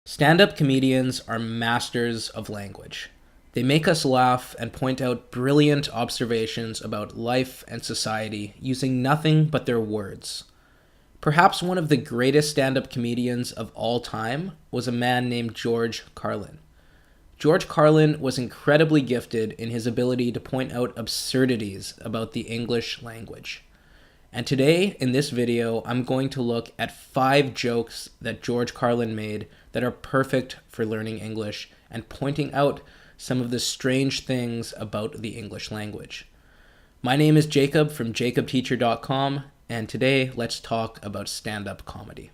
Stand-up comedians are masters of language. They make us laugh and point out brilliant observations about life and society using nothing but their words. Perhaps one of the greatest stand-up comedians of all time was a man named George Carlin. George Carlin was incredibly gifted in his ability to point out absurdities about the English language. And today, in this video, I'm going to look at 5 jokes that George Carlin made that are perfect for learning English and pointing out some of the strange things about the English language. My name is Jacob from jacobteacher.com, and today let's talk about stand-up comedy.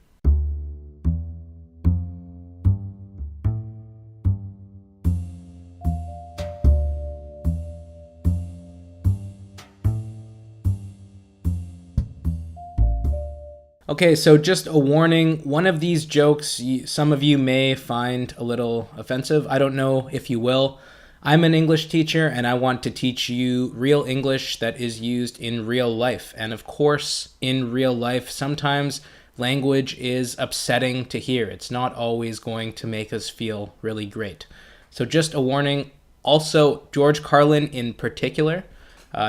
Okay, so just a warning, one of these jokes some of you may find a little offensive. I don't know if you will. I'm an English teacher and I want to teach you real English that is used in real life. And of course, in real life, sometimes language is upsetting to hear. It's not always going to make us feel really great. So just a warning. Also, George Carlin in particular,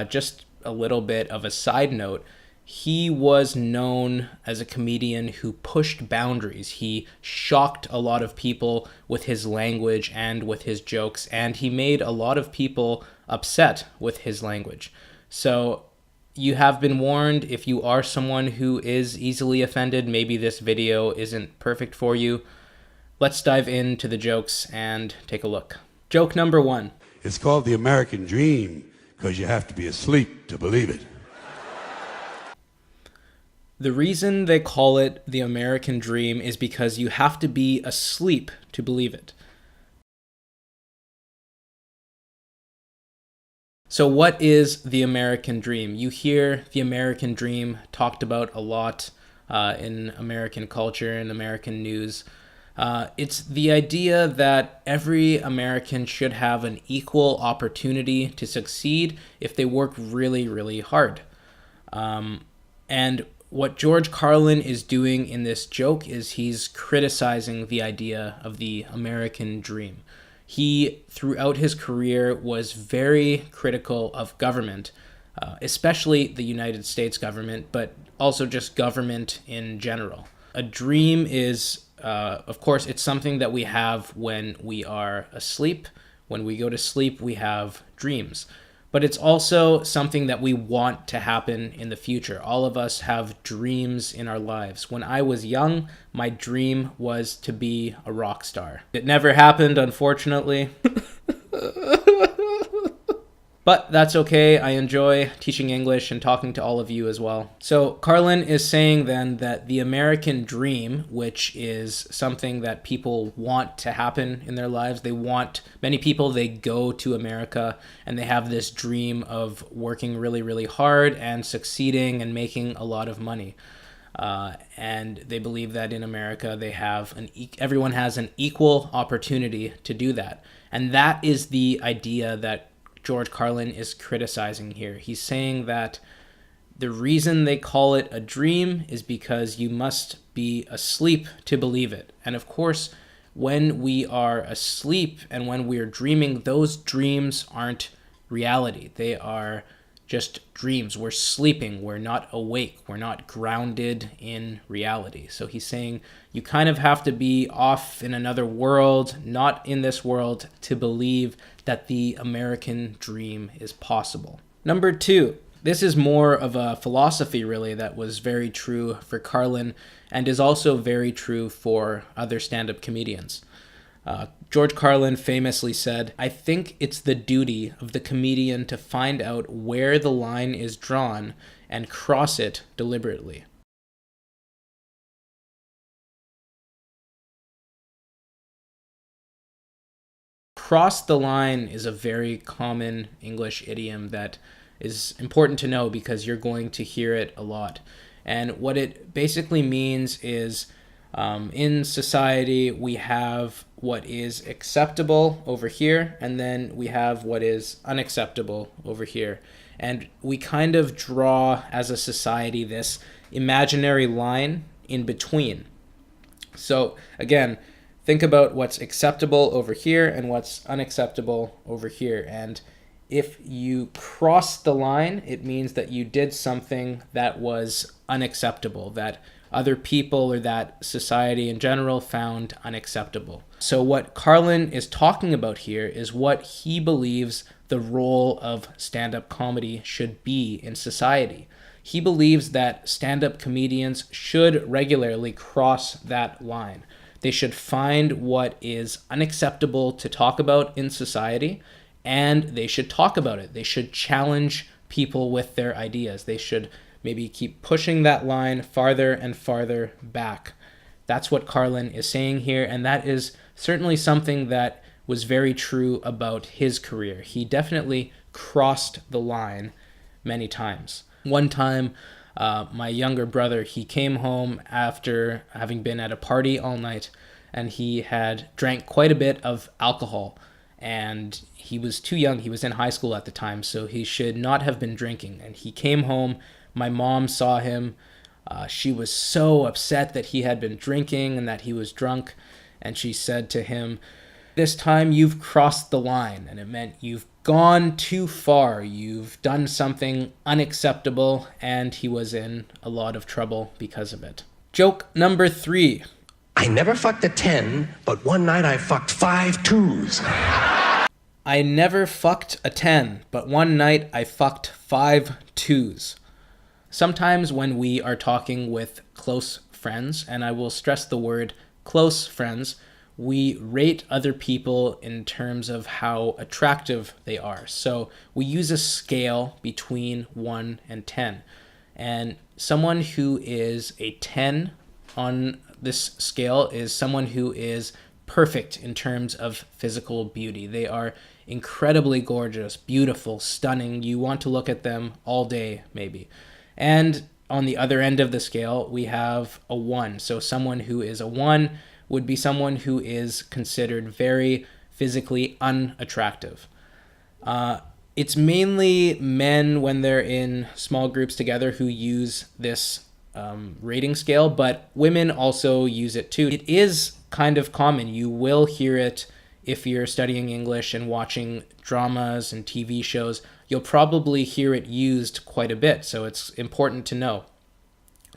just a little bit of a side note, he was known as a comedian who pushed boundaries. He shocked a lot of people with his language and with his jokes, and he made a lot of people upset with his language. So you have been warned. If you are someone who is easily offended, maybe this video isn't perfect for you. Let's dive into the jokes and take a look. Joke number 1. It's called the American Dream because you have to be asleep to believe it. The reason they call it the American Dream is because you have to be asleep to believe it. So what is the American Dream? You hear the American Dream talked about a lot in American culture and American news. It's the idea that every American should have an equal opportunity to succeed if they work really, really hard. And what George Carlin is doing in this joke is he's criticizing the idea of the American dream. He, throughout his career, was very critical of government, especially the United States government, but also just government in general. A dream is, of course, it's something that we have when we are asleep. When we go to sleep, we have dreams. But it's also something that we want to happen in the future. All of us have dreams in our lives. When I was young, my dream was to be a rock star. It never happened, unfortunately. But that's okay. I enjoy teaching English and talking to all of you as well. So Carlin is saying then that the American dream, which is something that people want to happen in their lives, many people, they go to America and they have this dream of working really, really hard and succeeding and making a lot of money. And they believe that in America everyone has an equal opportunity to do that. And that is the idea that George Carlin is criticizing here. He's saying that the reason they call it a dream is because you must be asleep to believe it. And of course, when we are asleep and when we are dreaming, those dreams aren't reality. They are just dreams. We're sleeping. We're not awake. We're not grounded in reality. So he's saying you kind of have to be off in another world, not in this world, to believe that the American dream is possible. Number 2, this is more of a philosophy really that was very true for Carlin and is also very true for other stand-up comedians. George Carlin famously said, "I think it's the duty of the comedian to find out where the line is drawn and cross it deliberately." Cross the line is a very common English idiom that is important to know because you're going to hear it a lot. And what it basically means is in society, we have what is acceptable over here, and then we have what is unacceptable over here. And we kind of draw, as a society, this imaginary line in between. So, again, think about what's acceptable over here and what's unacceptable over here. And if you cross the line, it means that you did something that was unacceptable, that other people or that society in general found unacceptable. So what Carlin is talking about here is what he believes the role of stand-up comedy should be in society. He believes that stand-up comedians should regularly cross that line. They should find what is unacceptable to talk about in society, and they should talk about it. They should challenge people with their ideas. They should maybe keep pushing that line farther and farther back. That's what Carlin is saying here, and that is certainly something that was very true about his career. He definitely crossed the line many times. One time, my younger brother, he came home after having been at a party all night, and he had drank quite a bit of alcohol, and he was too young. He was in high school at the time, so he should not have been drinking. And he came home. My mom saw him. She was so upset that he had been drinking and that he was drunk, and she said to him, "This time you've crossed the line," and it meant you've gone too far. You've done something unacceptable, and he was in a lot of trouble because of it. Joke number 3. I never fucked a 10, but one night I fucked 5 twos. I never fucked a 10, but one night I fucked 5 twos. Sometimes when we are talking with close friends, and I will stress the word close friends, we rate other people in terms of how attractive they are. So we use a scale between 1 and 10. And someone who is a 10 on this scale is someone who is perfect in terms of physical beauty. They are incredibly gorgeous, beautiful, stunning. You want to look at them all day, maybe. And on the other end of the scale, we have a 1. So someone who is a 1 would be someone who is considered very physically unattractive. It's mainly men when they're in small groups together who use this rating scale, but women also use it too. It is kind of common. You will hear it if you're studying English and watching dramas and TV shows. You'll probably hear it used quite a bit, so it's important to know.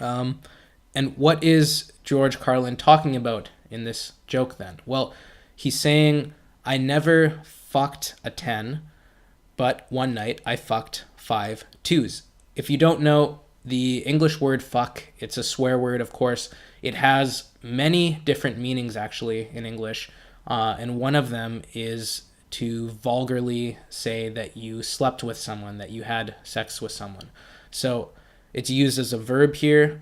And what is George Carlin talking about in this joke then? Well, he's saying, I never fucked a 10, but one night I fucked 5 twos. If you don't know the English word fuck, it's a swear word, of course. It has many different meanings actually in English, and one of them is to vulgarly say that you slept with someone, that you had sex with someone. So it's used as a verb here.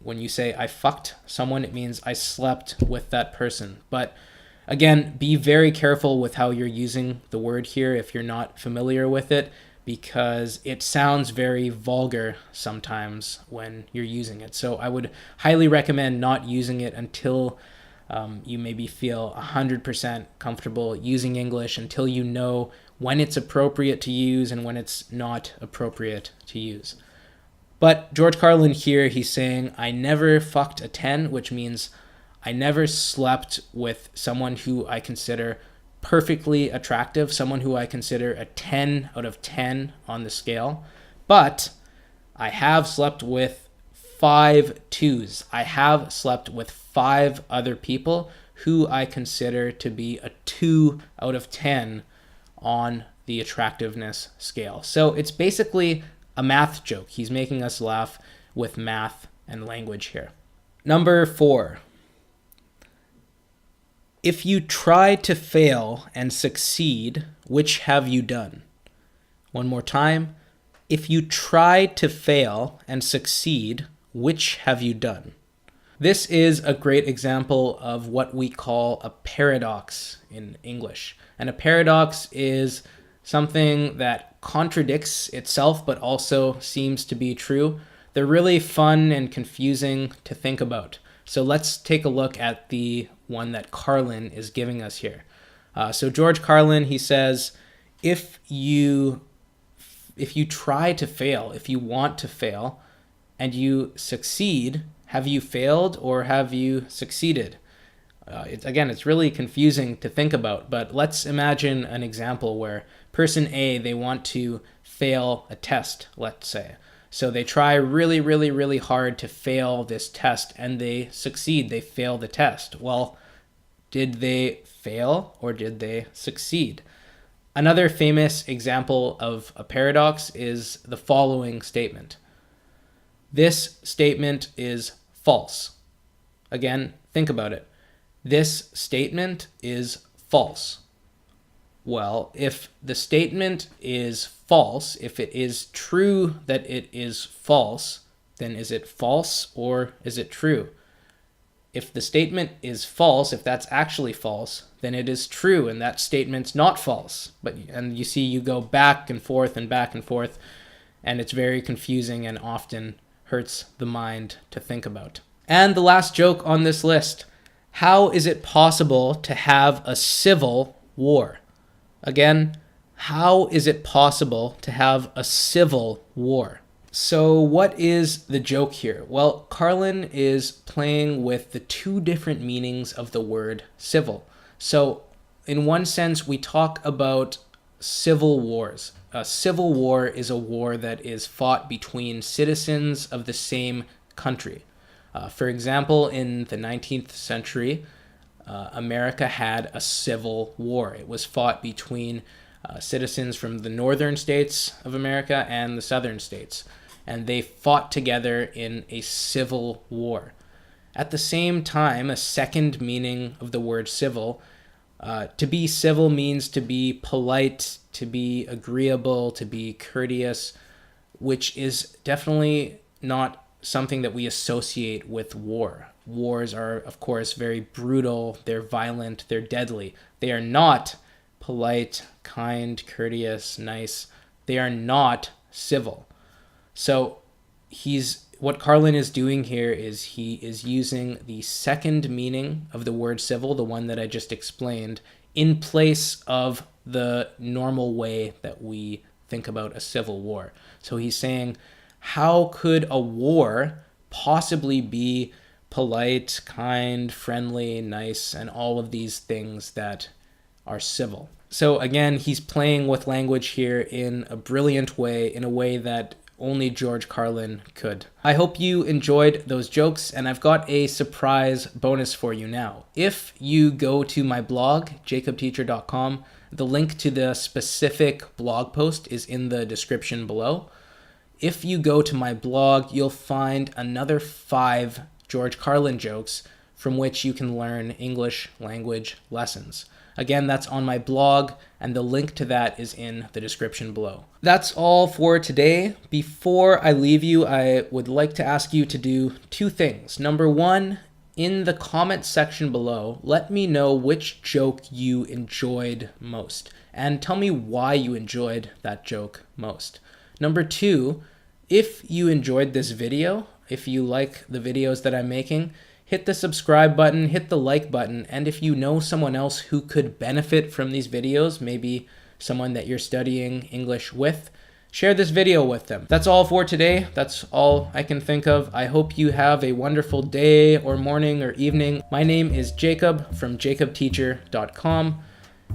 When you say I fucked someone, it means I slept with that person. But again, be very careful with how you're using the word here if you're not familiar with it, because it sounds very vulgar sometimes when you're using it. So I would highly recommend not using it until you maybe feel 100% comfortable using English, until you know when it's appropriate to use and when it's not appropriate to use. But George Carlin here, he's saying, I never fucked a 10, which means I never slept with someone who I consider perfectly attractive, someone who I consider a 10 out of 10 on the scale. But I have slept with 5 twos. I have slept with 5 other people who I consider to be a 2 out of 10 on the attractiveness scale. So it's basically a math joke. He's making us laugh with math and language here. Number 4. If you try to fail and succeed, which have you done? One more time. If you try to fail and succeed, which have you done? This is a great example of what we call a paradox in English. And a paradox is something that contradicts itself but also seems to be true. They're really fun and confusing to think about. So let's take a look at the one that Carlin is giving us here. So George Carlin, he says, if you try to fail, if you want to fail, and you succeed, have you failed or have you succeeded? It's really confusing to think about, but let's imagine an example where person A, they want to fail a test, let's say. So they try really, really, really hard to fail this test, and they succeed. They fail the test. Well, did they fail or did they succeed? Another famous example of a paradox is the following statement. This statement is false. Again, think about it. This statement is false. Well, if the statement is false, if it is true that it is false, then is it false or is it true? If the statement is false, if that's actually false, then it is true and that statement's not false. And you see, you go back and forth, and it's very confusing and often hurts the mind to think about. And the last joke on this list. How is it possible to have a civil war? Again, how is it possible to have a civil war? So what is the joke here? Well, Carlin is playing with the two different meanings of the word civil. So in one sense, we talk about civil wars. A civil war is a war that is fought between citizens of the same country. For example, in the 19th century, America had a civil war. It was fought between citizens from the northern states of America and the southern states, and they fought together in a civil war. At the same time, a second meaning of the word civil, to be civil means to be polite, to be agreeable, to be courteous, which is definitely not something that we associate with war. Wars are, of course, very brutal, they're violent, they're deadly. They are not polite, kind, courteous, nice. They are not civil. So what Carlin is doing here is he is using the second meaning of the word civil, the one that I just explained, in place of the normal way that we think about a civil war. So he's saying, how could a war possibly be polite, kind, friendly, nice, and all of these things that are civil? So again, he's playing with language here in a brilliant way, in a way that only George Carlin could. I hope you enjoyed those jokes, and I've got a surprise bonus for you now. If you go to my blog, jacobteacher.com, the link to the specific blog post is in the description below. If you go to my blog, you'll find another 5 George Carlin jokes from which you can learn English language lessons. Again, that's on my blog, and the link to that is in the description below. That's all for today. Before I leave you, I would like to ask you to do 2 things. Number 1, in the comment section below, let me know which joke you enjoyed most, and tell me why you enjoyed that joke most. Number 2, if you enjoyed this video, if you like the videos that I'm making, hit the subscribe button, hit the like button, and if you know someone else who could benefit from these videos, maybe someone that you're studying English with, share this video with them. That's all for today. That's all I can think of. I hope you have a wonderful day or morning or evening. My name is Jacob from jacobteacher.com,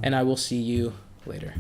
and I will see you later.